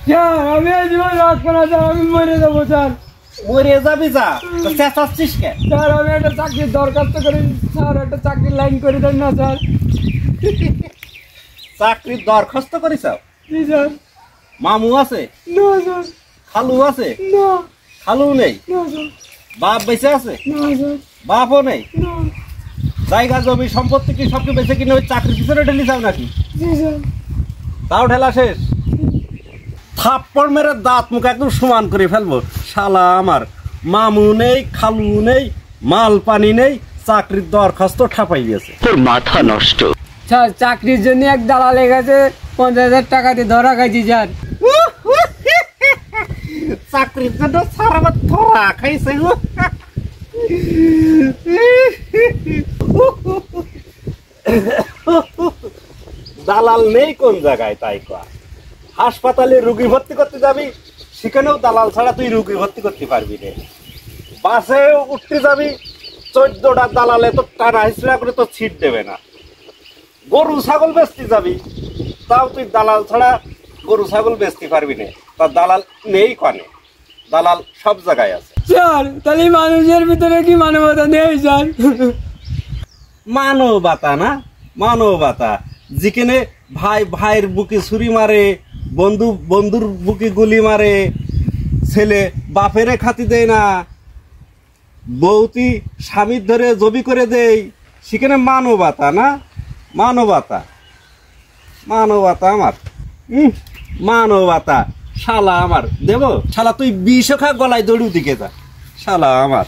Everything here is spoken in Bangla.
স্যার আমি এই জীবন রাখবো না স্যার, আমি মরে যাবো স্যার। মরে যাবি যা, তো চেঁচাচ্ছিস কেন? স্যার আমি একটা চাকরির দরখাস্ত করি স্যার, একটা চাকরির লাইন করে দেন না স্যার। চাকরির দরখাস্ত করিস? জি স্যার। মামু আছে? না স্যার। খালু আছে? না। খালু নেই? না স্যার। বাপ বেঁচে আছে? না স্যার। বাপও নেই? না। জায়গা জমি সম্পত্তি কি সবকে বেঁচে কিনে ওই চাকরির পিছনে ঢেলি যাও নাকি? জি স্যার। তাও ঢেলা শেষ? থাপ্পড় মেরে দাঁত মুখ একদম সমান করে ফেলবো। শালা আমার মামু নেই, খালু নেই, মাল পানি নেই, চাকরির দরখাস্ত ঠাপাই গেছে। তোর মাথা নষ্ট। স্যার চাকরির জন্য এক দালালে গেছে 50,000 টাকা দিয়ে ধরা খাইছি স্যার। চাকরির জন্য স্যার আবার ধরা খাইছে গো। দালাল নেই কোন জায়গায় তাই কয়া? হাসপাতালে রুগী ভর্তি করতে যাবি, সেখানেও দালাল ছাড়া তুই রুগী ভর্তি করতে পারবি না। বাসে উঠতে যাবি, 14টা দালালে তো টানা হিসেবে করে তো ছিট দেবে না। গরু ছাগল বেচতে যাবি, তাও তুই দালাল ছাড়া গরু ছাগল বেচতে পারবি না। তার দালাল নেই কানে, দালাল সব জায়গায় আছে। স্যার তাহলে মানুষের ভিতরে কি মানবতা নেই স্যার? মানবতা না, মানবতা যেখানে ভাই ভাইয়ের বুকে ছুরি মারে, বন্ধু বন্ধুর বুকে গুলি মারে, ছেলে বাপেরে খাতি দেয় না, বউতি স্বামীর ধরে জবি করে দেয়, সেখানে মানবতা না? মানবতা, মানবতা আমার মানবতা শালা আমার দেব? শালা তুই 20 খা গলায় দড়ু দিকে যা শালা আমার।